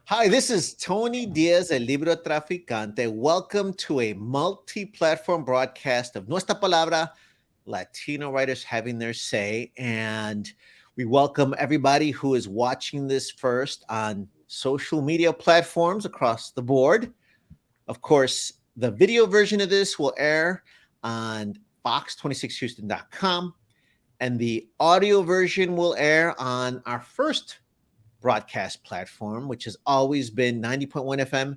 Hi, this is Tony Diaz, El Libro Traficante. Welcome to a multi-platform broadcast of Nuestra Palabra, Latino writers having their say. And we welcome everybody who is watching this first on social media platforms across the board. Of course, the video version of this will air on fox26houston.com, and the audio version will air on our first broadcast platform, which has always been 90.1 FM,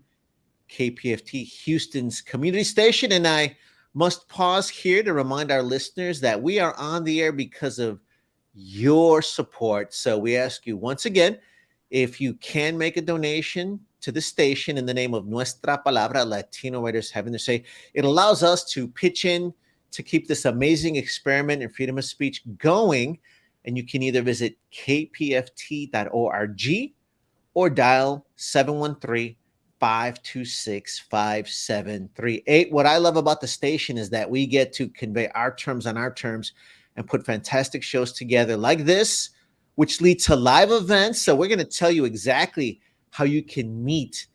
KPFT, Houston's community station. And I must pause here to remind our listeners that we are on the air because of your support. So we ask you once again, if you can make a donation to the station in the name of Nuestra Palabra, Latino writers having their say, it allows us to pitch in to keep this amazing experiment in freedom of speech going. And you can either visit kpft.org or dial 713-526-5738. What I love about the station is that we get to convey our terms on our terms and put fantastic shows together like this, which lead to live events. So we're going to tell you exactly how you can meet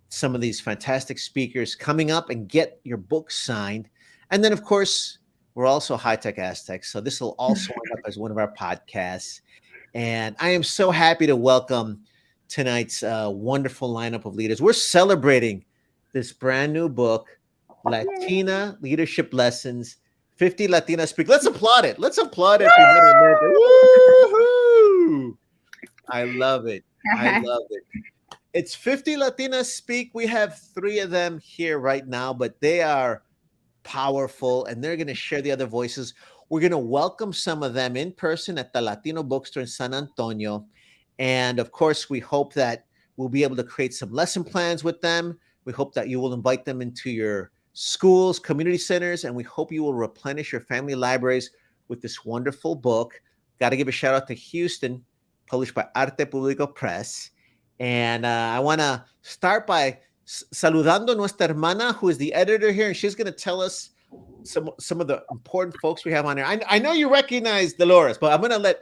some of these fantastic speakers coming up and get your book signed. And then, of course, we're also high-tech Aztecs, so this will also end up as one of our podcasts. And I am so happy to welcome tonight's wonderful lineup of leaders. We're celebrating this brand new book, Latina Leadership Lessons, 50 Latinas Speak. Let's applaud it. Let's applaud it. Woo-hoo! I love it. I love it. It's 50 Latinas Speak. We have 3 of them here right now, but they are powerful, and they're going to share the other voices. We're going to welcome some of them in person at the Latino Bookstore in San Antonio. And of course, we hope that we'll be able to create some lesson plans with them. We hope that you will invite them into your schools, community centers, and we hope you will replenish your family libraries with this wonderful book. Got to give a shout out to Houston, published by Arte Público Press. And I want to start by saludando a nuestra hermana, who is the editor here, and she's going to tell us some of the important folks we have on here. I know you recognize Dolores, but I'm gonna let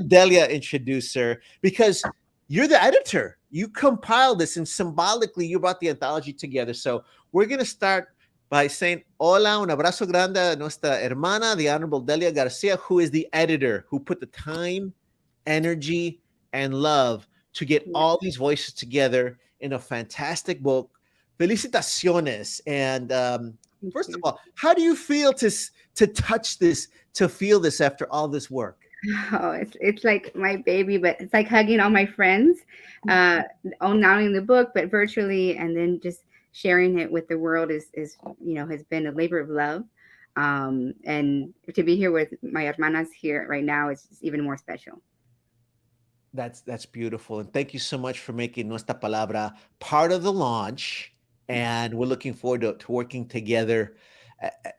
Delia introduce her, because you're the editor. You compiled this, and symbolically you brought the anthology together. So we're going to start by saying hola, un abrazo grande a nuestra hermana, the Honorable Delia Garcia, who is the editor, who put the time, energy, and love to get all these voices together in a fantastic book. Felicitaciones. And first of all, how do you feel to touch this, to feel this after all this work? Oh, it's like my baby, but it's like hugging all my friends, not only in the book, but virtually, and then just sharing it with the world is has been a labor of love. And to be here with my hermanas here right now is even more special. That's beautiful. And thank you so much for making Nuestra Palabra part of the launch. And we're looking forward to working together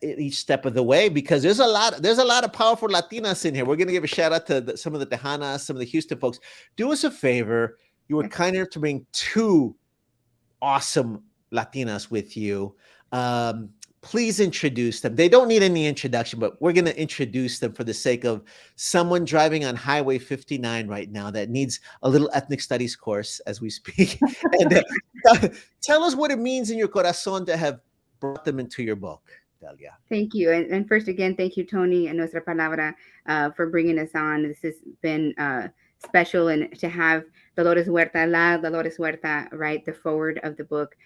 each step of the way, because there's a lot of powerful Latinas in here. We're going to give a shout out to some of the Tejanas, some of the Houston folks. Do us a favor. You were kind enough to bring 2 awesome Latinas with you. Please introduce them. They don't need any introduction, but we're going to introduce them for the sake of someone driving on Highway 59 right now that needs a little ethnic studies course as we speak. And tell us what it means in your corazón to have brought them into your book, Delia. Thank you. And first, again, thank you, Tony and Nuestra Palabra, for bringing us on. This has been special, and to have Dolores Huerta write the foreword of the book.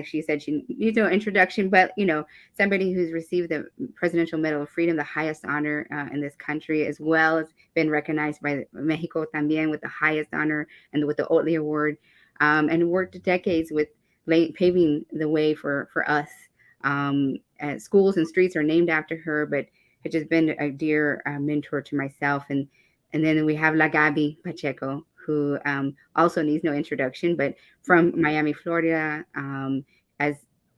She said she needs no introduction, but somebody who's received the Presidential Medal of Freedom, the highest honor in this country, as well as been recognized by Mexico también with the highest honor and with the Otley Award, and worked decades with paving the way for us. Schools and streets are named after her, but it's just been a dear mentor to myself. And then we have Gabi Pacheco, who also needs no introduction, but from Miami, Florida, has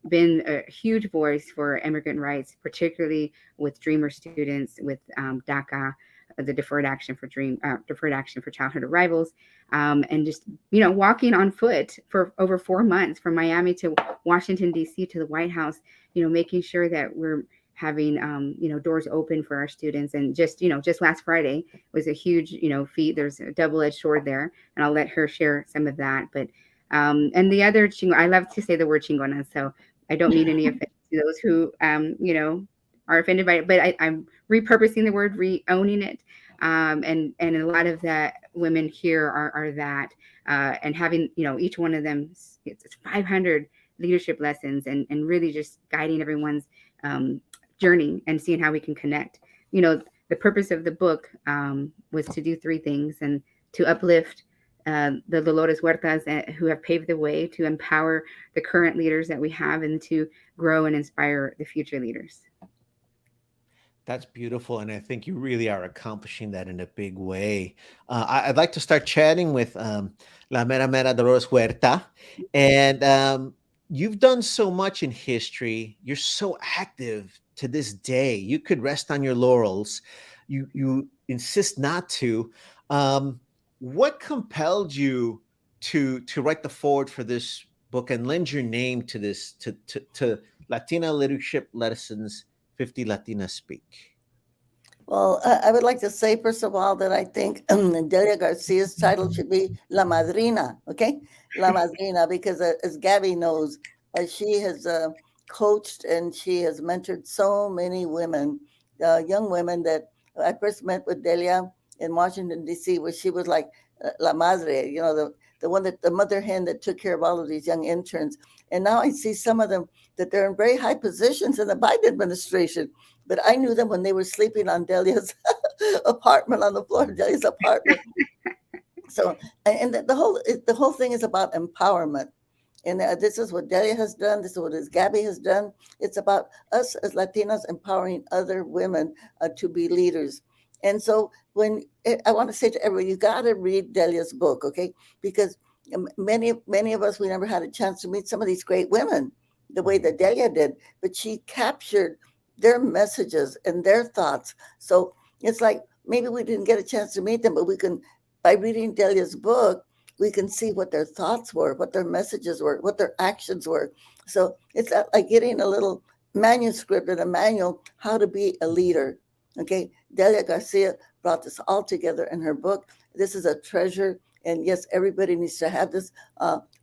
been a huge voice for immigrant rights, particularly with Dreamer students, with DACA, the Deferred Action for Childhood Arrivals, and just walking on foot for over 4 months from Miami to Washington D.C. to the White House, making sure that we're having doors open for our students. And just last Friday was a huge feat. There's a double-edged sword there, and I'll let her share some of that. But and the other chingo, I love to say the word chingona, so I don't mean any offense to those who are offended by it, but I'm repurposing the word, re-owning it. And a lot of the women here are that, and having each one of them, it's 500 leadership lessons, and really just guiding everyone's journey and seeing how we can connect. The purpose of the book was to do three things, and to uplift the Dolores Huertas who have paved the way, to empower the current leaders that we have, and to grow and inspire the future leaders. That's beautiful, and I think you really are accomplishing that in a big way. I'd like to start chatting with La Mera Mera Dolores Huerta, and you've done so much in history. You're so active to this day. You could rest on your laurels. You insist not to. What compelled you to write the forward for this book and lend your name to this to Latina Leadership Lessons 50 Latinas Speak? Well, I would like to say, first of all, that I think Delia Garcia's title should be La Madrina, okay? La Madrina, because as Gabby knows, she has coached and she has mentored so many women, young women, that I first met with Delia in Washington, D.C., where she was like La Madre, the one that the mother hen that took care of all of these young interns. And now I see some of them that they're in very high positions in the Biden administration. But I knew them when they were sleeping on Delia's apartment, on the floor of Delia's apartment. So, and the whole thing is about empowerment. And this is what Delia has done. This is what Gabby has done. It's about us as Latinas empowering other women to be leaders. And so I want to say to everyone, you got to read Delia's book, okay? Because many of us, we never had a chance to meet some of these great women the way that Delia did, but she captured their messages and their thoughts. So it's like maybe we didn't get a chance to meet them, but we can, by reading Delia's book, we can see what their thoughts were, what their messages were, what their actions were. So it's like getting a little manuscript and a manual how to be a leader. Okay, Delia Garcia brought this all together in her book. This is a treasure, and yes, everybody needs to have this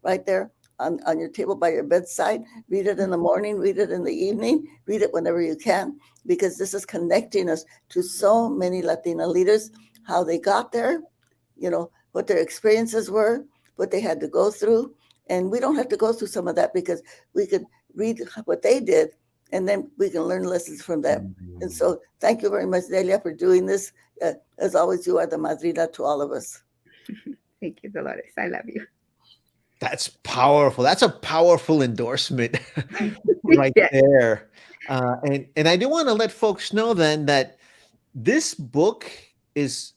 right there on your table by your bedside. Read it in the morning, read it in the evening, read it whenever you can, because this is connecting us to so many Latina leaders, how they got there, what their experiences were, what they had to go through. And we don't have to go through some of that because we could read what they did, and then we can learn lessons from them. Mm-hmm. And so thank you very much, Delia, for doing this. As always, you are the madrina to all of us. Thank you, Dolores. I love you. That's powerful. That's a powerful endorsement right there. And I do want to let folks know then that this book is,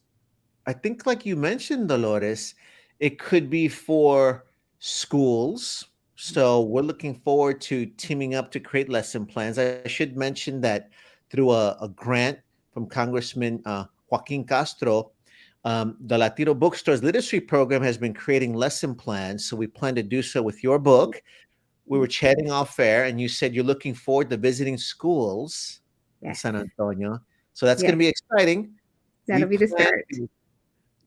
I think, like you mentioned, Dolores, it could be for schools. So we're looking forward to teaming up to create lesson plans. I should mention that through a grant from Congressman Joaquin Castro, the Latino Bookstores Literacy Program has been creating lesson plans. So we plan to do so with your book. We were chatting off air, and you said you're looking forward to visiting schools in San Antonio. So that's going to be exciting. That'll be the start.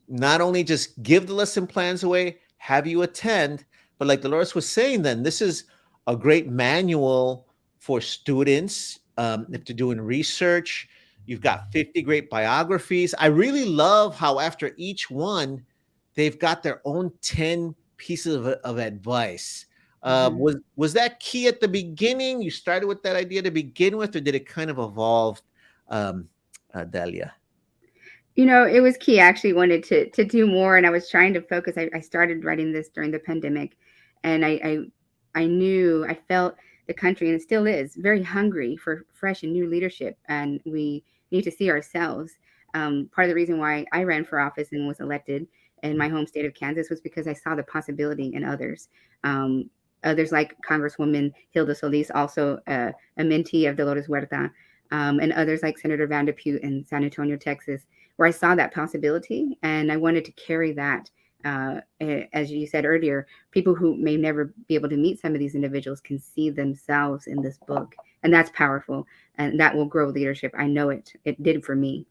Not only just give the lesson plans away, have you attend, but like Dolores was saying, then this is a great manual for students if they're doing research. You've got 50 great biographies. I really love how after each one, they've got their own 10 pieces of advice. Was that key at the beginning? You started with that idea to begin with, or did it kind of evolve, Delia? It was key. I actually wanted to do more, and I was trying to focus. I started writing this during the pandemic, and I knew, I felt the country, and it still is, very hungry for fresh and new leadership, and we need to see ourselves. Part of the reason why I ran for office and was elected in my home state of Kansas was because I saw the possibility in others. Others like Congresswoman Hilda Solis, also a mentee of Dolores Huerta, and others like Senator Van de Putte in San Antonio, Texas, where I saw that possibility, and I wanted to carry that as you said earlier, people who may never be able to meet some of these individuals can see themselves in this book. And that's powerful. And that will grow leadership. I know it. It did for me.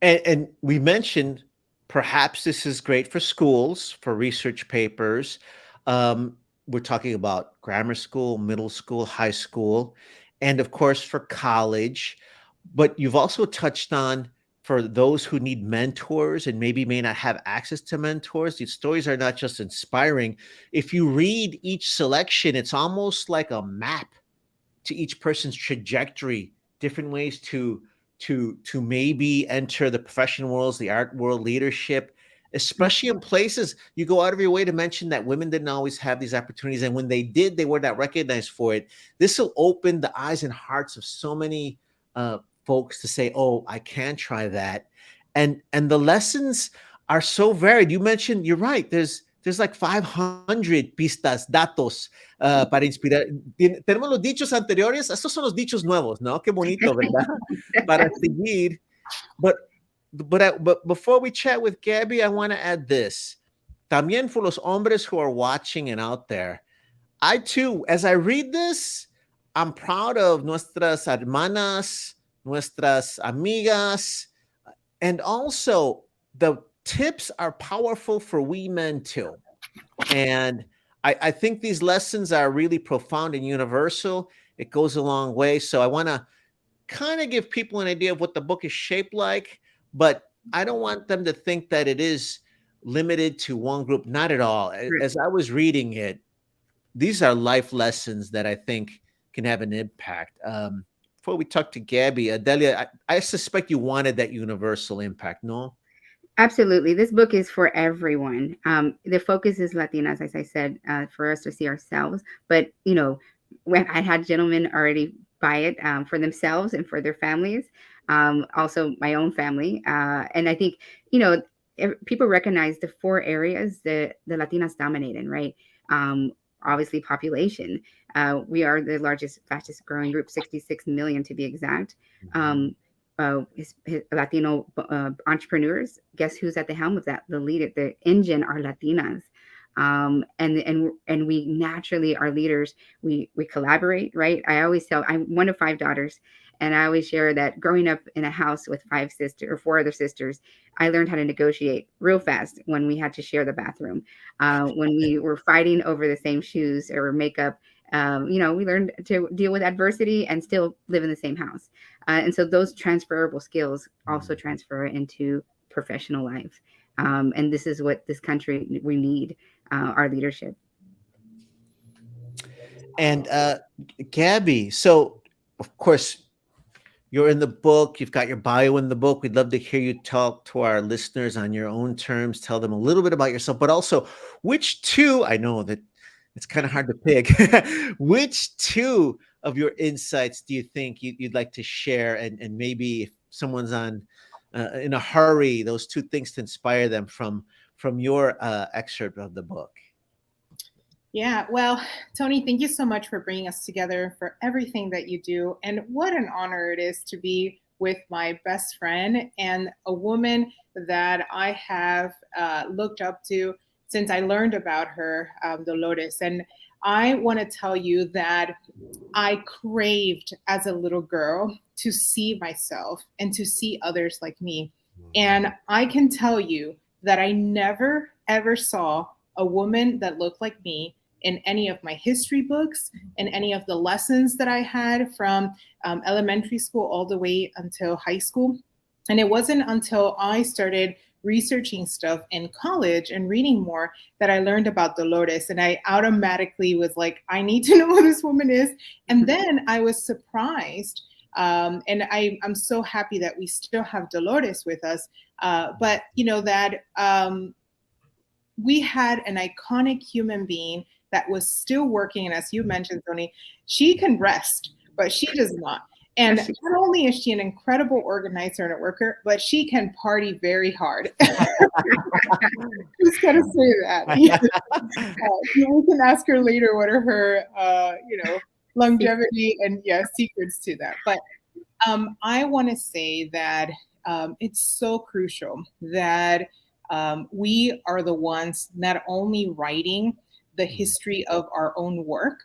And we mentioned perhaps this is great for schools, for research papers. We're talking about grammar school, middle school, high school, and of course for college. But you've also touched on for those who need mentors and maybe may not have access to mentors. These stories are not just inspiring. If you read each selection, it's almost like a map to each person's trajectory, different ways to maybe enter the professional worlds, the art world, leadership, especially in places you go out of your way to mention that women didn't always have these opportunities, and when they did, they were not recognized for it. This will open the eyes and hearts of so many folks to say, "Oh, I can try that," and the lessons are so varied. You mentioned, you're right. There's like 500 pistas, datos para inspirar. Tenemos los dichos anteriores, estos son los dichos nuevos, ¿no? Qué bonito, ¿verdad? Para seguir. But before we chat with Gabby, I want to add this. También for los hombres who are watching and out there, I too, as I read this, I'm proud of nuestras hermanas, nuestras amigas, and also the tips are powerful for we men too. And I think these lessons are really profound and universal. It goes a long way. So I want to kind of give people an idea of what the book is shaped like, but I don't want them to think that it is limited to one group. Not at all. As I was reading it, these are life lessons that I think can have an impact. Before we talk to Gabby, Delia, I suspect you wanted that universal impact, no? Absolutely. This book is for everyone. The focus is Latinas, as I said, for us to see ourselves. But, you know, when I had gentlemen already buy it for themselves and for their families, also my own family. And I think, you know, people recognize the four areas that the Latinas dominate in, right? Obviously, population. We are the largest, fastest growing group, 66 million to be exact. Latino entrepreneurs. Guess who's at the helm of that? The leader, the engine are Latinas. And we naturally are leaders. We collaborate, right? I always tell, I'm one of 5 daughters, and I always share that growing up in a house with 5 sisters or 4 other sisters, I learned how to negotiate real fast when we had to share the bathroom, when we were fighting over the same shoes or makeup. You know, we learned to deal with adversity and still live in the same house. And so those transferable skills also transfer into professional life. And this is what this country, we need, our leadership. And Gabby, so of course, you're in the book, you've got your bio in the book. We'd love to hear you talk to our listeners on your own terms, tell them a little bit about yourself, but also which two, I know that it's kind of hard to pick, which two of your insights do you think you'd like to share? And maybe if someone's on in a hurry, those 2 things to inspire them from your excerpt of the book. Yeah, well, Tony, thank you so much for bringing us together, for everything that you do. And what an honor it is to be with my best friend and a woman that I have looked up to since I learned about her, Dolores. And I want to tell you that I craved as a little girl to see myself and to see others like me. And I can tell you that I never, ever saw a woman that looked like me in any of my history books, in any of the lessons that I had from elementary school all the way until high school. And it wasn't until I started researching stuff in college and reading more that I learned about Dolores. And I automatically was like, I need to know who this woman is. And then I was surprised. And I'm so happy that we still have Dolores with us. But you know that we had an iconic human being that was still working. And as you mentioned, Tony, she can rest, but she does not. And not only is she an incredible organizer and a worker, but she can party very hard. Just gotta say that. We can ask her later what are her, longevity and secrets to that. But I want to say that it's so crucial that we are the ones not only writing the history of our own work,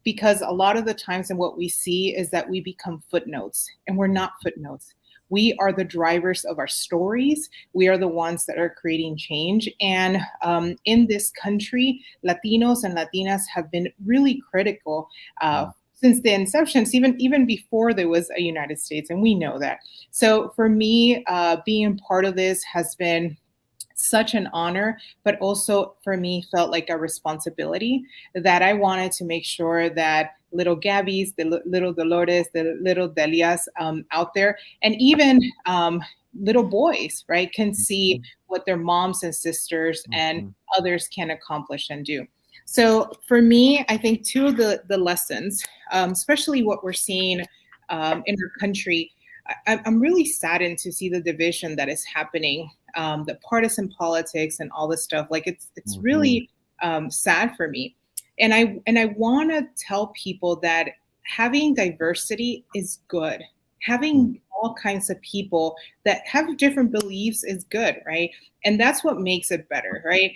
because a lot of the times and what we see is that we become footnotes, and we're not footnotes. We are the drivers of our stories. We are the ones that are creating change. And in this country, Latinos and Latinas have been really critical since the inceptions, even before there was a United States, and we know that. So for me, being part of this has been such an honor, but also for me felt like a responsibility, that I wanted to make sure that little Gabby's, the little Dolores, the little Delias out there, and even little boys, right, can see what their moms and sisters and others can accomplish and do. So for me, I think two of the lessons, especially what we're seeing in our country, I'm really saddened to see the division that is happening, the partisan politics and all this stuff. Like it's really sad for me. And I want to tell people that having diversity is good. Having all kinds of people that have different beliefs is good, right? And that's what makes it better, right?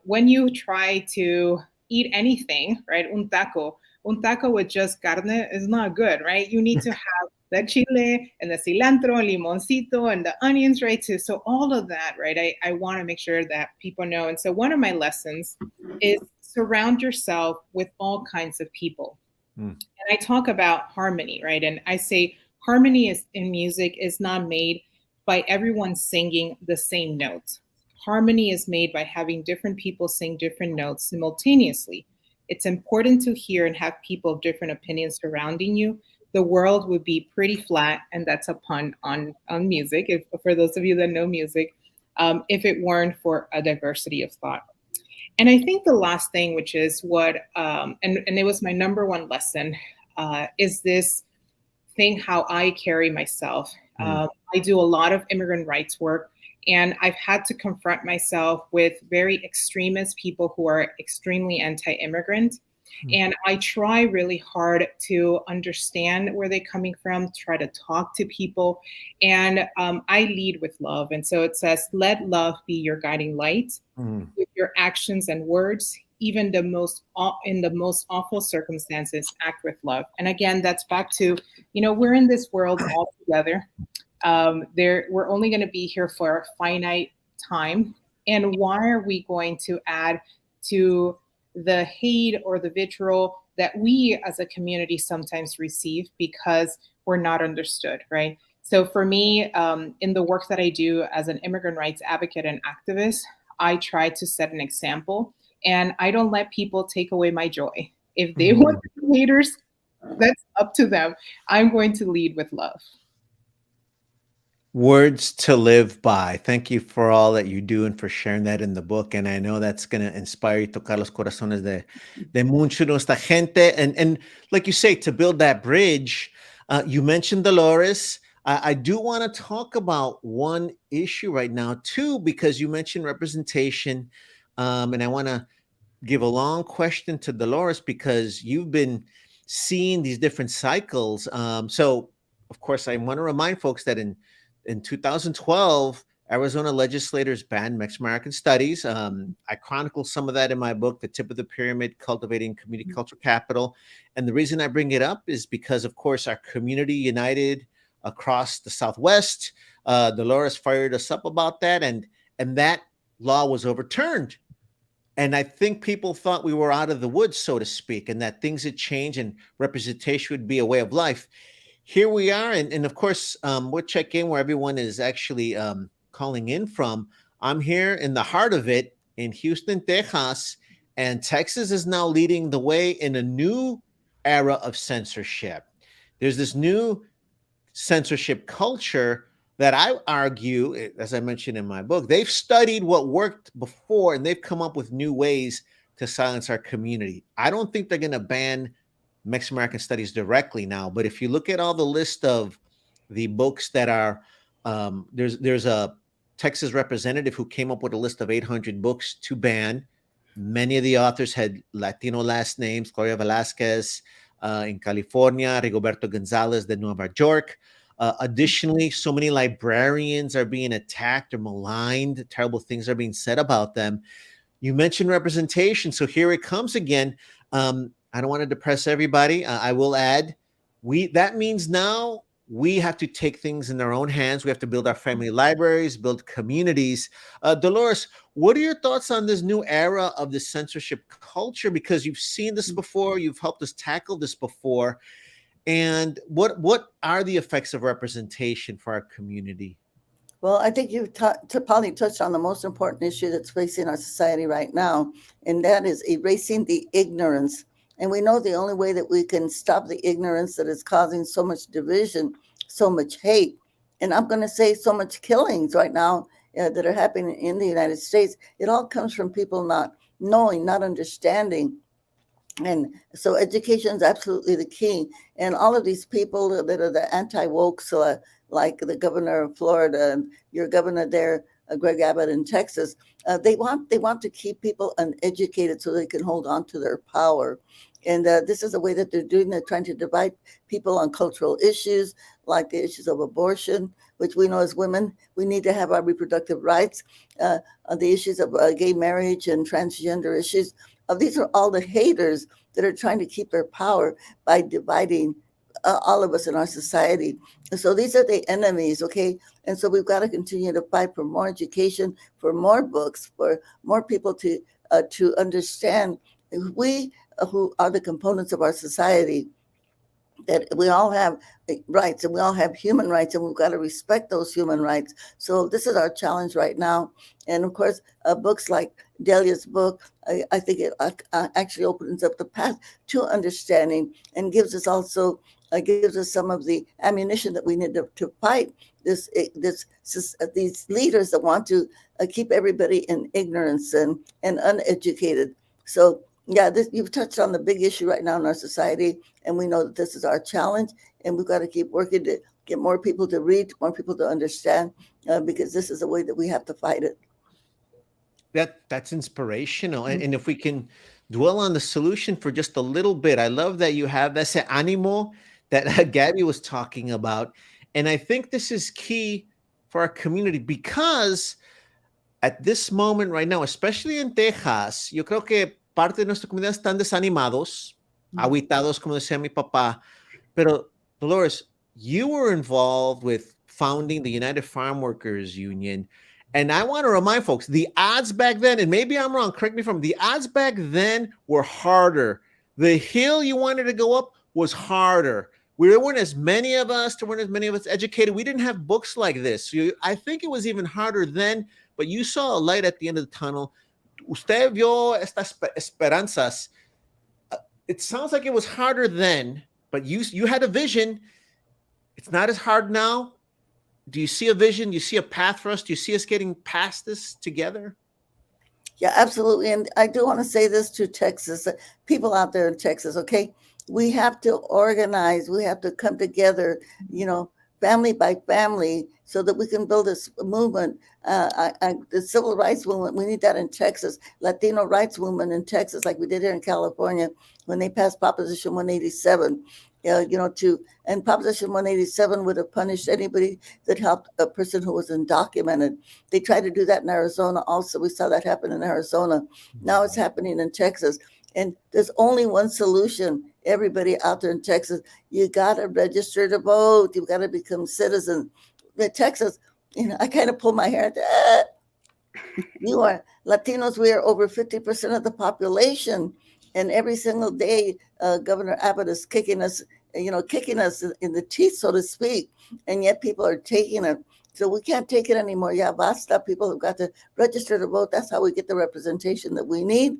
When you try to eat anything, right? Un taco with just carne is not good, right? You need to have the chile and the cilantro, limoncito, and the onions, right? So all of that, right? I want to make sure that people know. And so one of my lessons is surround yourself with all kinds of people. And I talk about harmony, right? And I say harmony is in music is not made by everyone singing the same notes. Harmony is made by having different people sing different notes simultaneously. It's important to hear and have people of different opinions surrounding you. The world would be pretty flat, and that's a pun on music, if, for those of you that know music, if it weren't for a diversity of thought. And I think the last thing, which is what, and it was my number one lesson, is this thing how I carry myself. I do a lot of immigrant rights work, and I've had to confront myself with very extremist people who are extremely anti-immigrant. And I try really hard to understand where they're coming from, try to talk to people, and I lead with love. And so it says, let love be your guiding light with your actions and words, even in the most awful circumstances, act with love. And again, that's back to, we're in this world all together. We're only going to be here for a finite time. And why are we going to add to the hate or the vitriol that we as a community sometimes receive because we're not understood, right? So for me, in the work that I do as an immigrant rights advocate and activist, I try to set an example, and I don't let people take away my joy. If they want to be haters, that's up to them. I'm going to lead with love. Words to live by. Thank you for all that you do and for sharing that in the book. And I know that's going to inspire you, tocar los corazones de mucho nuestra gente. And like you say, to build that bridge, you mentioned Dolores. I do want to talk about one issue right now, too, because you mentioned representation. And I want to give a long question to Dolores because you've been seeing these different cycles. So, of course, I want to remind folks that in 2012, Arizona legislators banned Mexican American studies. I chronicle some of that in my book, The Tip of the Pyramid, Cultivating Community Culture Capital. And the reason I bring it up is because, of course, our community united across the Southwest. Dolores fired us up about that, and that law was overturned. And I think people thought we were out of the woods, so to speak, and that things had changed and representation would be a way of life. Here we are, and of course, we'll check in where everyone is actually calling in from. I'm here in the heart of it in Houston, Texas, and Texas is now leading the way in a new era of censorship. There's this new censorship culture that I argue, as I mentioned in my book, they've studied what worked before, and they've come up with new ways to silence our community. I don't think they're going to ban Mexican American studies directly now, but if you look at all the list of the books that are, there's a Texas representative who came up with a list of 800 books to ban. Many of the authors had Latino last names, Gloria Velasquez in California, Rigoberto Gonzalez de Nueva York. Additionally, so many librarians are being attacked or maligned. Terrible things are being said about them. You mentioned representation, so here it comes again. I don't want to depress everybody. I will add, that means now we have to take things in our own hands. We have to build our family libraries, build communities. Dolores, what are your thoughts on this new era of the censorship culture? Because you've seen this before, you've helped us tackle this before. And what are the effects of representation for our community? Well, I think you probably touched on the most important issue that's facing our society right now, and that is erasing the ignorance. And we know the only way that we can stop the ignorance that is causing so much division, so much hate, and I'm going to say so much killings right now that are happening in the United States, it all comes from people not knowing, not understanding. And so education is absolutely the key. And all of these people that are the anti-wokes, like the governor of Florida and your governor there, Greg Abbott in Texas, they want to keep people uneducated so they can hold on to their power. And this is the way that they're doing. They're trying to divide people on cultural issues, like the issues of abortion, which we know as women, we need to have our reproductive rights, the issues of gay marriage and transgender issues. These are all the haters that are trying to keep their power by dividing all of us in our society. And so these are the enemies, okay? And so we've got to continue to fight for more education, for more books, for more people to understand we who are the components of our society, that we all have rights and we all have human rights, and we've got to respect those human rights. So this is our challenge right now. And of course, books like Delia's book, I think it actually opens up the path to understanding and gives us also gives us some of the ammunition that we need to fight these leaders that want to keep everybody in ignorance and uneducated. So yeah, you've touched on the big issue right now in our society, and we know that this is our challenge, and we've got to keep working to get more people to read, more people to understand, because this is the way that we have to fight it. That's inspirational. And if we can dwell on the solution for just a little bit, I love that you have ese ánimo that Gabby was talking about. And I think this is key for our community, because at this moment right now, especially in Texas, yo creo que parte de nuestra comunidad están desanimados, aguitados, como decía mi papá. Pero Dolores, you were involved with founding the United Farm Workers Union. And I want to remind folks, the odds back then, and maybe I'm wrong, correct me if I'm wrong, the odds back then were harder. The hill you wanted to go up was harder. There weren't as many of us, educated. We didn't have books like this. So I think it was even harder then, but you saw a light at the end of the tunnel. Usted vio estas esperanzas. It sounds like it was harder then, but you had a vision. It's not as hard now. Do you see a vision? Do you see a path for us? Do you see us getting past this together? Yeah, absolutely. And I do want to say this to Texas, people out there in Texas, okay? We have to organize. We have to come together, family by family, so that we can build this movement. The civil rights movement, we need that in Texas. Latino rights movement in Texas, like we did here in California when they passed Proposition 187. And Proposition 187 would have punished anybody that helped a person who was undocumented. They tried to do that in Arizona also. We saw that happen in Arizona. Now it's happening in Texas. And there's only one solution. Everybody out there in Texas, you got to register to vote. You've got to become citizens. In Texas, I kind of pull my hair. You are Latinos. We are over 50% of the population. And every single day, Governor Abbott is kicking us in the teeth, so to speak. And yet people are taking it. So we can't take it anymore. Yeah, basta. People have got to register to vote. That's how we get the representation that we need.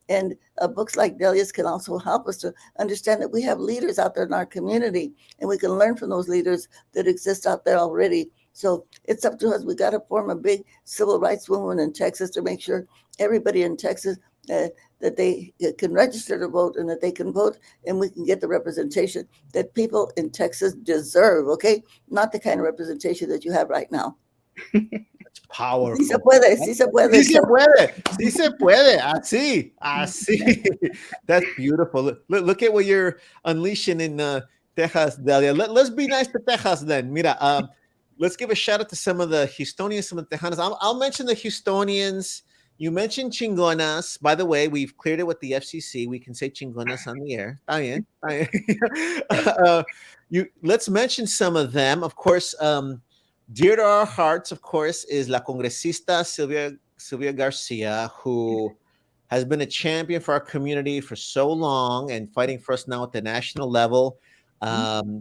And books like Delia's can also help us to understand that we have leaders out there in our community, and we can learn from those leaders that exist out there already. So it's up to us. We got to form a big civil rights movement in Texas to make sure everybody in Texas that they can register to vote and that they can vote, and we can get the representation that people in Texas deserve, okay? Not the kind of representation that you have right now. It's powerful. Sí se puede, sí se puede. Sí se puede, sí se puede. Así. That's beautiful. Look at what you're unleashing in Texas, Delia. Let's be nice to Texas then. Mira, let's give a shout out to some of the Houstonians, some of the Tejanas. I'll mention the Houstonians. You mentioned chingonas. By the way, we've cleared it with the FCC. We can say chingonas on the air. Está bien, está bien. Let's mention some of them. Of course, dear to our hearts, of course, is La Congresista Sylvia Garcia, who has been a champion for our community for so long and fighting for us now at the national level.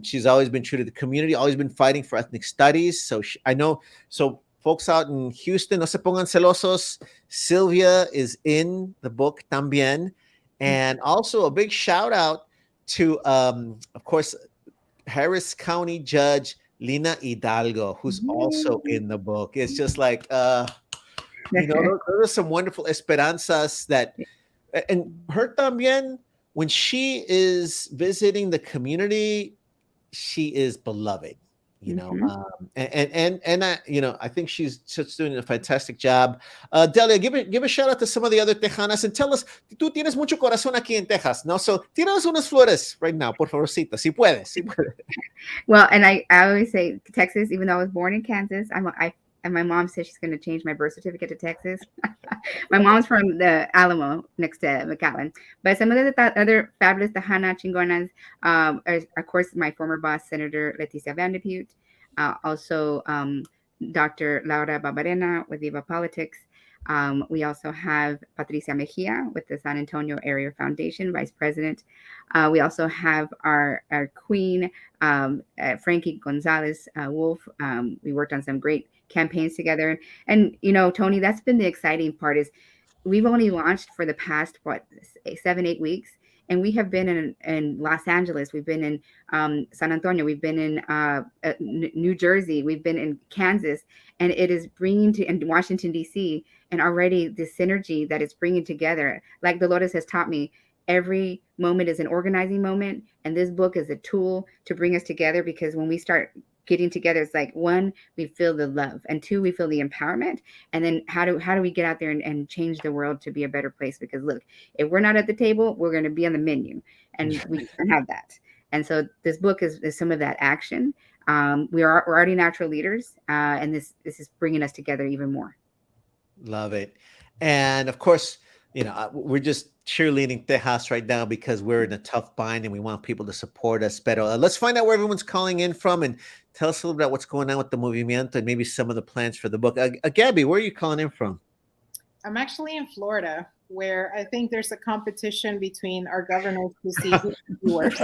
She's always been true to the community, always been fighting for ethnic studies. So I know, so folks out in Houston, no se pongan celosos. Sylvia is in the book también. And also a big shout out to, of course, Harris County Judge Lina Hidalgo, who's also in the book. It's just like, you know, there are some wonderful esperanzas that, and her también, when she is visiting the community, she is beloved, you know, and I, you know, I think she's just doing a fantastic job. Delia, give a shout out to some of the other Tejanas and tell us, tú tienes mucho corazón aquí en Texas, ¿no? So, tíranos unas flores right now, por favorcito, si puedes, si puedes. Well, and I always say Texas, even though I was born in Kansas, and my mom said she's going to change my birth certificate to Texas. My mom's from the Alamo next to McAllen. But some of the other fabulous Tejana chingonas, are, of course, my former boss, Senator Leticia Vandepute, also Dr. Laura Barberena with Viva Politics. We also have Patricia Mejia with the San Antonio Area Foundation, Vice President. We also have our queen, Frankie Gonzalez Wolf. We worked on some great campaigns together. And, you know, Tony, that's been the exciting part is we've only launched for the past, 7-8 weeks. And we have been in Los Angeles. We've been in San Antonio. We've been in New Jersey. We've been in Kansas. And it is bringing to in Washington, D.C. And already the synergy that it's bringing together, like Dolores has taught me, every moment is an organizing moment. And this book is a tool to bring us together, because when we start getting together, it's like, one, we feel the love, and two, we feel the empowerment. And then how do we get out there and change the world to be a better place? Because look, if we're not at the table, we're going to be on the menu, and we can have that. And so this book is some of that action. We're already natural leaders, and this is bringing us together even more. Love it. And of course, you know, we're just cheerleading Tejas right now because we're in a tough bind and we want people to support us. But let's find out where everyone's calling in from and tell us a little bit about what's going on with the Movimiento and maybe some of the plans for the book. Gabby, where are you calling in from? I'm actually in Florida, where I think there's a competition between our governors to see who can do worse.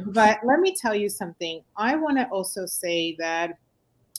But let me tell you something. I want to also say that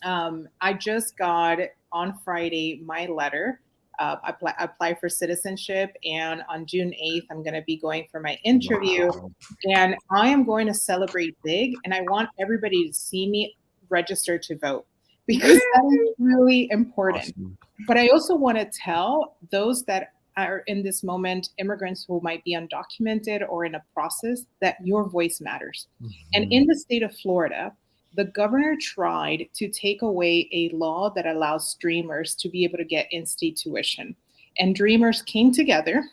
I just got on Friday my letter. I applied for citizenship, and on June 8th, I'm going to be going for my interview. Wow. And I am going to celebrate big, and I want everybody to see me register to vote, because that is really important. Awesome. But I also want to tell those that are in this moment, immigrants who might be undocumented or in a process, that your voice matters. Mm-hmm. And in the state of Florida, the governor tried to take away a law that allows Dreamers to be able to get in-state tuition. And Dreamers came together,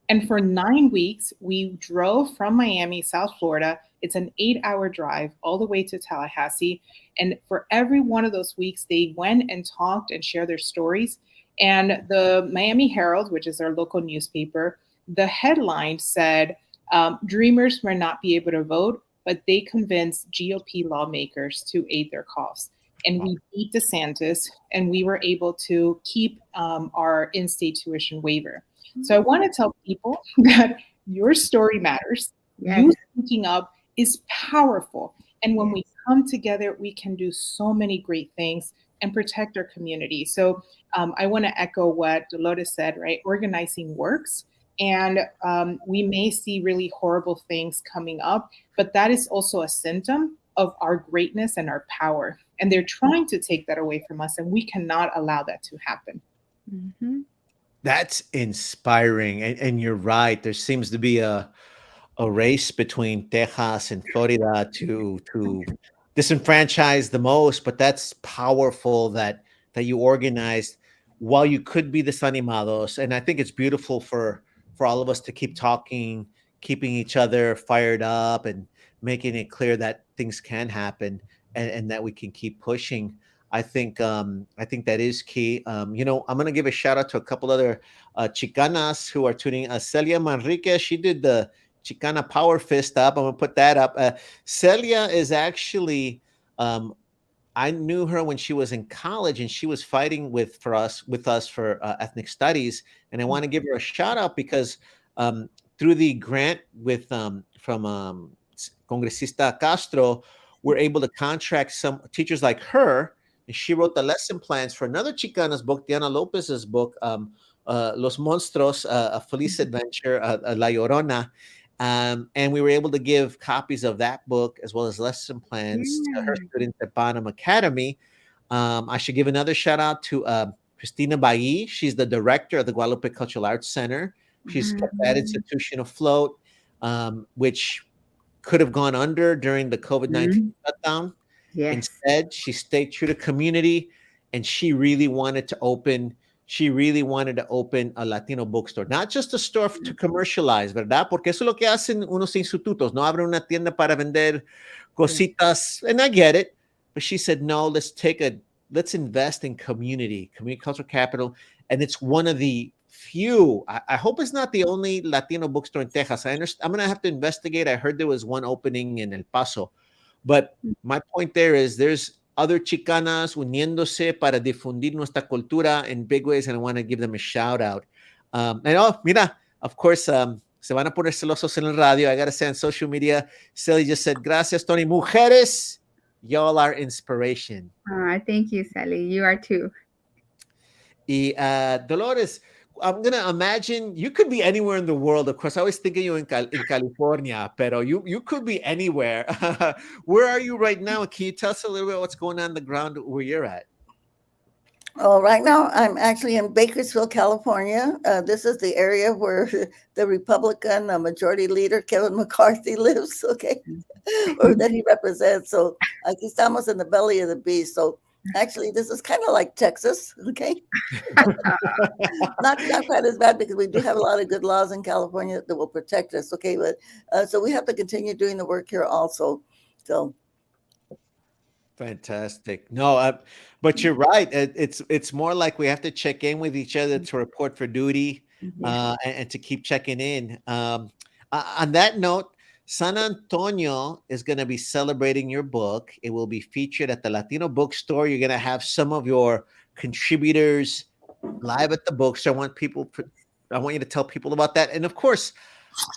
and for 9 weeks, we drove from Miami, South Florida. It's an 8-hour drive all the way to Tallahassee. And for every one of those weeks, they went and talked and shared their stories. And the Miami Herald, which is our local newspaper, the headline said, Dreamers may not be able to vote, but they convinced GOP lawmakers to aid their cause. And we beat DeSantis, and we were able to keep our in-state tuition waiver. So I want to tell people that your story matters. Yes. You speaking up is powerful. And when we come together, we can do so many great things and protect our community. So I want to echo what Dolores said, right? Organizing works. And we may see really horrible things coming up, but that is also a symptom of our greatness and our power. And they're trying to take that away from us, and we cannot allow that to happen. Mm-hmm. That's inspiring. And you're right. There seems to be a race between Texas and Florida to disenfranchise the most, but that's powerful that you organized while you could be desanimados. And I think it's beautiful for all of us to keep talking, keeping each other fired up and making it clear that things can happen, and that we can keep pushing. I think that is key. I'm going to give a shout out to a couple other Chicanas who are tuning. Celia Manriquez, she did the Chicana Power Fist up. I'm going to put that up. Celia is actually, I knew her when she was in college, and she was fighting with us for ethnic studies. And I want to give her a shout out because through the grant with from Congresista Castro, we're able to contract some teachers like her, and she wrote the lesson plans for another Chicana's book, Diana Lopez's book, Los Monstruos, A Feliz Adventure, La Llorona. And we were able to give copies of that book as well as lesson plans to her students at Bonham Academy. I should give another shout out to Christina Bailly. She's the director of the Guadalupe Cultural Arts Center. She's kept that institution afloat, which could have gone under during the COVID-19 shutdown. Yes. Instead, she stayed true to community, and she really wanted to open a Latino bookstore, not just a store to commercialize, ¿verdad? Porque eso es lo que hacen unos institutos, no abren una tienda para vender cositas, and I get it, but she said, no, let's invest in community cultural capital, and it's one of the few, I hope it's not the only Latino bookstore in Texas. I'm going to have to investigate. I heard there was one opening in El Paso, but my point there is there's other Chicanas uniéndose para difundir nuestra cultura in big ways, and I want to give them a shout out. Mira, of course, se van a poner celosos en el radio. I got to say on social media, Sally just said, gracias, Tony. Mujeres, y'all are inspiration. Thank you, Sally. You are too. Y Dolores, I'm going to imagine you could be anywhere in the world. Of course, I always think of you in California, pero you could be anywhere. Where are you right now? Can you tell us a little bit what's going on the ground where you're at? Oh, right now I'm actually in Bakersfield, California. This is the area where the Republican majority leader, Kevin McCarthy, lives, okay, or that he represents. So aquí estamos in the belly of the beast. So actually, this is kind of like Texas, okay? not quite as bad because we do have a lot of good laws in California that will protect us, okay? But so we have to continue doing the work here also. So fantastic. No, but you're right. It's more like we have to check in with each other to report for duty, and to keep checking in. On that note, San Antonio is going to be celebrating your book. It will be featured at the Latino bookstore. You're going to have some of your contributors live at the bookstore. I want you to tell people about that. And of course,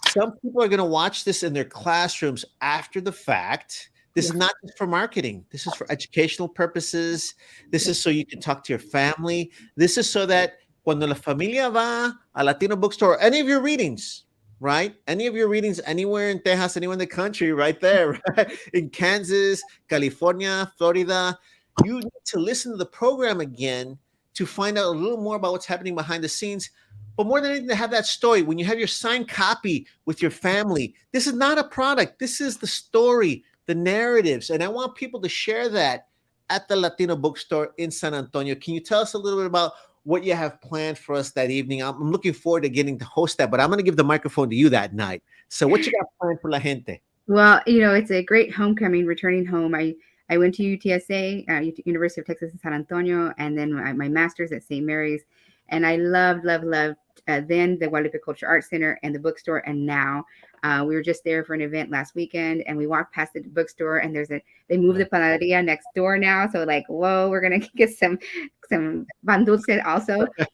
some people are going to watch this in their classrooms after the fact. This is not just for marketing. This is for educational purposes. This is so you can talk to your family. This is so that cuando la familia va a Latino bookstore, any of your readings, right? Any of your readings anywhere in Texas, anywhere in the country, right there, right? In Kansas, California, Florida, you need to listen to the program again to find out a little more about what's happening behind the scenes. But more than anything, to have that story, when you have your signed copy with your family, this is not a product. This is the story, the narratives. And I want people to share that at the Latino bookstore in San Antonio. Can you tell us a little bit about what you have planned for us that evening? I'm looking forward to getting to host that, but I'm going to give the microphone to you that night. So what you got planned for la gente? Well, it's a great homecoming, returning home. I went to UTSA, University of Texas in San Antonio, and then my master's at St. Mary's. And I loved then the Guadalupe Cultural Arts Center and the bookstore. And now we were just there for an event last weekend, and we walked past the bookstore, and they moved the panaderia next door now. So like, whoa, we're going to get some pan dulce also. But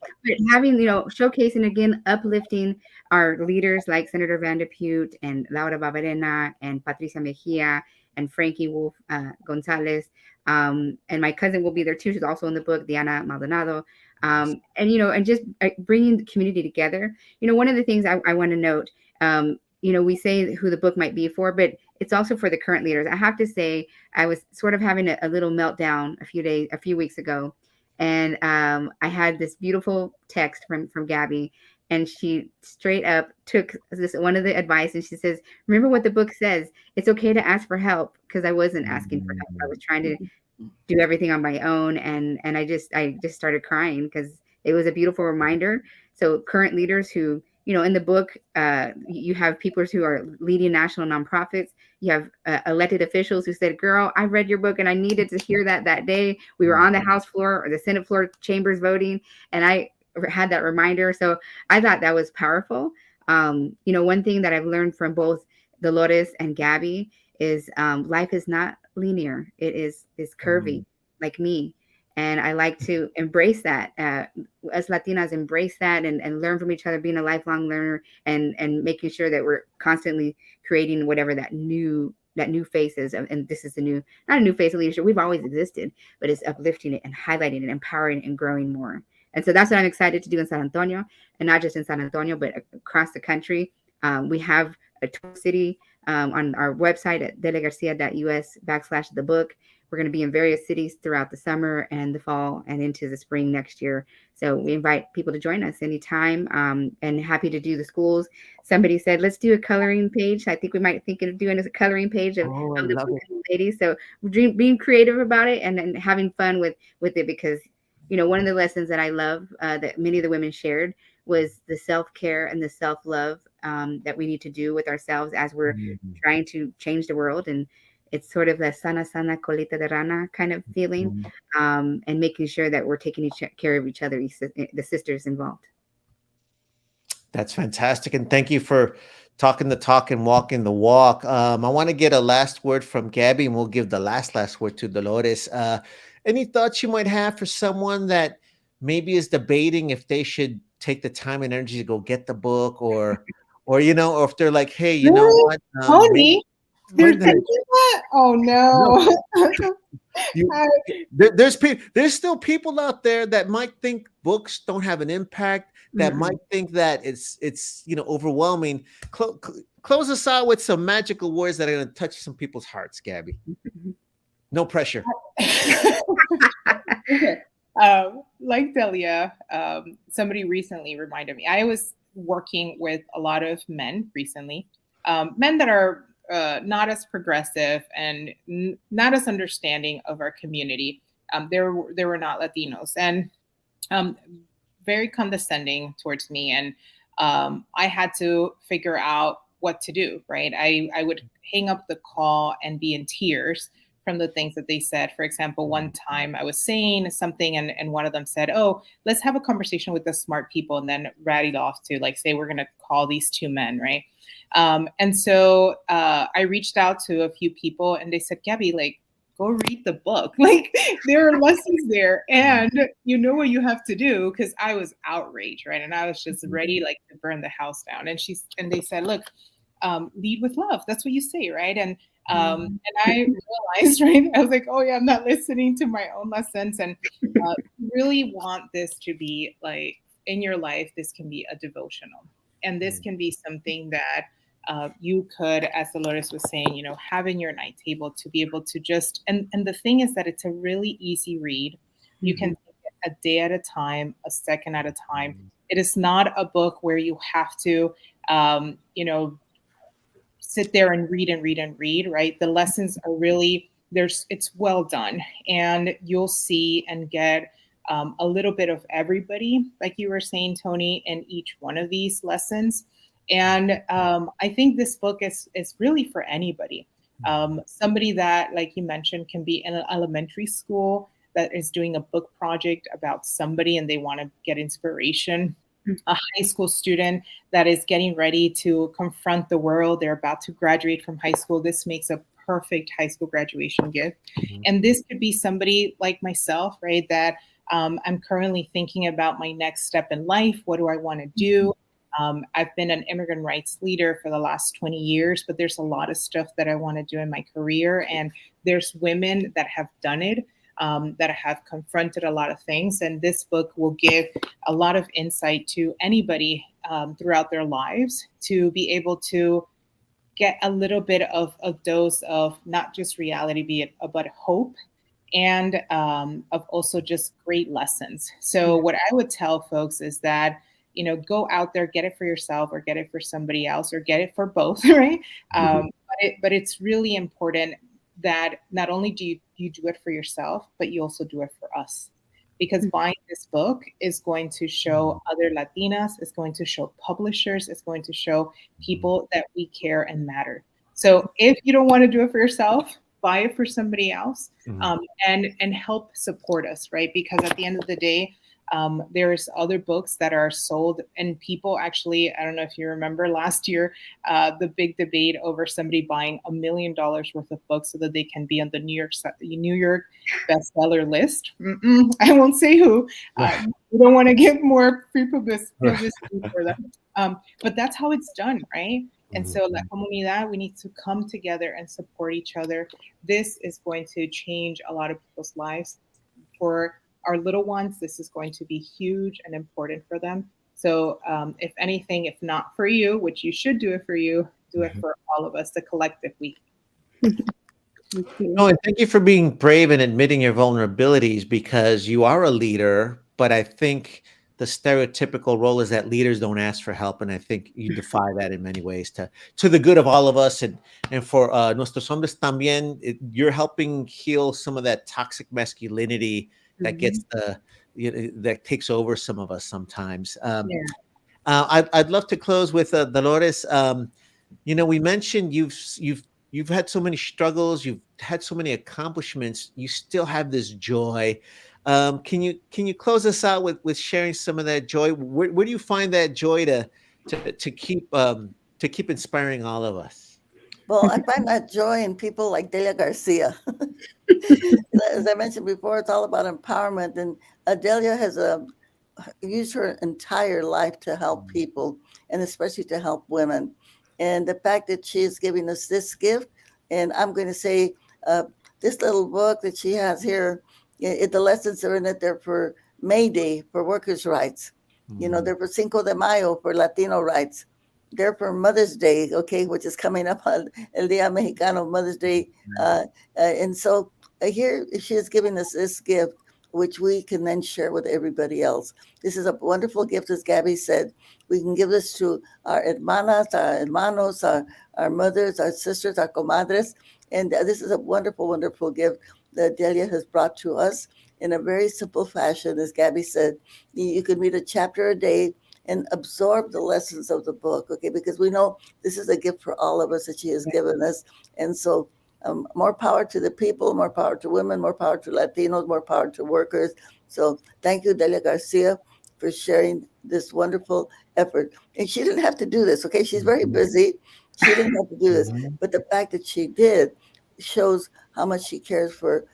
having, showcasing again, uplifting our leaders like Senator Van de Putte and Laura Babarena and Patricia Mejia and Frankie Wolf Gonzalez. And my cousin will be there too. She's also in the book, Diana Maldonado. And just bringing the community together. One of the things I want to note, we say who the book might be for, but it's also for the current leaders. I have to say, I was sort of having a little meltdown a few weeks ago. And I had this beautiful text from Gabby, and she straight up took one of the advice, and she says, remember what the book says. It's okay to ask for help, because I wasn't asking for help. I was trying to do everything on my own. And I just started crying because it was a beautiful reminder. So current leaders who, in the book, you have people who are leading national nonprofits. You have elected officials who said, girl, I read your book and I needed to hear that day. We were on the House floor or the Senate floor chambers voting, and I had that reminder. So I thought that was powerful. One thing that I've learned from both Dolores and Gabby is life is not linear. It is curvy, like me. And I like to embrace that. Us Latinas embrace that and learn from each other, being a lifelong learner and making sure that we're constantly creating whatever that new face is. And this is not a new face of leadership. We've always existed, but it's uplifting it and highlighting it, empowering it, and growing more. And so that's what I'm excited to do in San Antonio, and not just in San Antonio, but across the country. We have a tour city on our website at deliagarcia.us/the book. We're going to be in various cities throughout the summer and the fall and into the spring next year. So we invite people to join us anytime, and happy to do the schools. Somebody said, let's do a coloring page. I think we might think of doing a coloring page of the ladies. So being creative about it and having fun with it, because, one of the lessons that I love that many of the women shared was the self-care and the self-love that we need to do with ourselves as we're trying to change the world. And it's sort of a sana colita de rana kind of feeling, and making sure that we're taking care of each other, the sisters involved. That's fantastic. And thank you for talking the talk and walking the walk. I want to get a last word from Gabby, and we'll give the last word to Dolores. Any thoughts you might have for someone that maybe is debating if they should take the time and energy to go get the book, or if they're like, hey, you know what? Tony, they're thinking that? Oh no. There's still people out there that might think books don't have an impact, that might think that it's overwhelming. Close us out with some magical words that are going to touch some people's hearts, Gabby. No pressure. Okay. Like Delia, somebody recently reminded me, I was working with a lot of men recently, men that are not as progressive and not as understanding of our community. They were not Latinos, and very condescending towards me. And I had to figure out what to do, right? I would hang up the call and be in tears from the things that they said. For example, one time I was saying something and one of them said, oh, let's have a conversation with the smart people, and then rattled off to say, we're going to call these two men, right? And so I reached out to a few people, and they said, Gabby, go read the book. There are lessons there, and you know what you have to do. Because I was outraged, right? And I was just ready to burn the house down. And they said, look, lead with love. That's what you say, right? And I realized, right, I was like, oh yeah, I'm not listening to my own lessons. And really want this to be in your life, this can be a devotional. And this can be something that you could, as Dolores was saying, have in your night table to be able to just, and the thing is that it's a really easy read. You can take it a day at a time, a second at a time. It is not a book where you have to, sit there and read, right? The lessons are really, it's well done, and you'll see and get a little bit of everybody, like you were saying, Tony, in each one of these lessons. And I think this book is really for anybody. Somebody that, like you mentioned, can be in an elementary school that is doing a book project about somebody and they want to get inspiration. A high school student that is getting ready to confront the world. They're about to graduate from high school. This makes a perfect high school graduation gift. And this could be somebody like myself, right, that I'm currently thinking about my next step in life. What do I want to do? I've been an immigrant rights leader for the last 20 years, but there's a lot of stuff that I want to do in my career. And there's women that have done it, that have confronted a lot of things. And this book will give a lot of insight to anybody throughout their lives to be able to get a little bit of a dose of not just reality, but hope, and of also just great lessons. So what I would tell folks is that, go out there, get it for yourself or get it for somebody else or get it for both, right? But it's really important that not only do you do it for yourself, but you also do it for us. because buying this book is going to show other Latinas, it's going to show publishers, it's going to show people that we care and matter. So if you don't want to do it for yourself, buy it for somebody else, and help support us, right? Because at the end of the day, there's other books that are sold, and people actually, I don't know if you remember last year, the big debate over somebody buying $1 million worth of books so that they can be on the New York bestseller list. I won't say who. We don't want to give more free publicity for them. But that's how it's done, right? And so, La Comunidad, we need to come together and support each other. This is going to change a lot of people's lives. For our little ones, this is going to be huge and important for them. So if anything, if not for you, which you should do it for you, do it for all of us, the collective we. No, and thank you for being brave and admitting your vulnerabilities, because you are a leader, but I think the stereotypical role is that leaders don't ask for help, and I think you defy that in many ways to the good of all of us, and for nuestros hombres también. You're helping heal some of that toxic masculinity that gets that takes over some of us sometimes. I'd love to close with Dolores. We mentioned you've had so many struggles, you've had so many accomplishments, you still have this joy. Can you close us out with sharing some of that joy? Where do you find that joy to keep inspiring all of us? Well, I find that joy in people like Delia Garcia. As I mentioned before, it's all about empowerment, and Delia has used her entire life to help people, and especially to help women. And the fact that she is giving us this gift, and I'm going to say this little book that she has here, the lessons are in it. They're for May Day, for workers' rights. They're for Cinco de Mayo, for Latino rights. They're for Mother's Day, okay, which is coming up on El Día Mexicano, Mother's Day. And so here she is giving us this gift, which we can then share with everybody else. This is a wonderful gift, as Gabby said. We can give this to our hermanas, our hermanos, our mothers, our sisters, our comadres. And this is a wonderful, wonderful gift that Delia has brought to us in a very simple fashion. As Gabby said, you can read a chapter a day and absorb the lessons of the book, okay? Because we know this is a gift for all of us that she has given us. And so more power to the people, more power to women, more power to Latinos, more power to workers. So thank you, Delia Garcia, for sharing this wonderful effort. And she didn't have to do this, okay? She's very busy. She didn't have to do this. But the fact that she did shows how much she cares for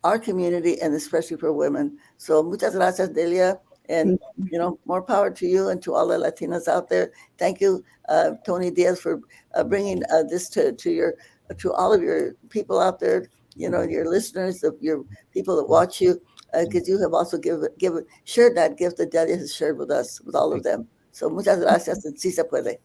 our community, and especially for women. So muchas gracias, Delia. And, more power to you and to all the Latinas out there. Thank you, Tony Diaz, for bringing this to all of your people out there, your listeners, your people that watch you, because you have also shared that gift that Delia has shared with us, with all of them. So muchas gracias, and sí se puede.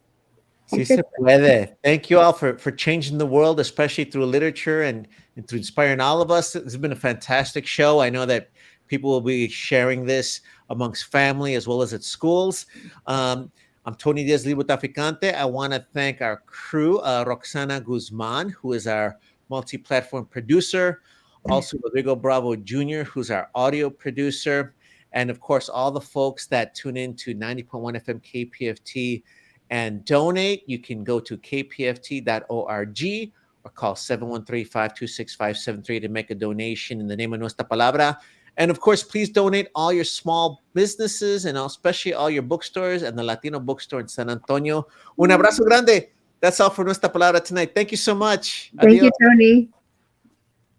Sí se puede. Thank you all for changing the world, especially through literature and through inspiring all of us. It's been a fantastic show. I know that people will be sharing this amongst family as well as at schools. I'm Tony Diaz, Libro Traficante. I want to thank our crew, Roxana Guzman, who is our multi-platform producer, also Rodrigo Bravo Jr., who's our audio producer, and of course, all the folks that tune in to 90.1 FM KPFT and donate. You can go to kpft.org or call 713-526-573 to make a donation in the name of Nuestra Palabra. And of course, please donate all your small businesses and especially all your bookstores and the Latino bookstore in San Antonio. Un abrazo grande. That's all for Nuestra Palabra tonight. Thank you so much. Thank you, Tony.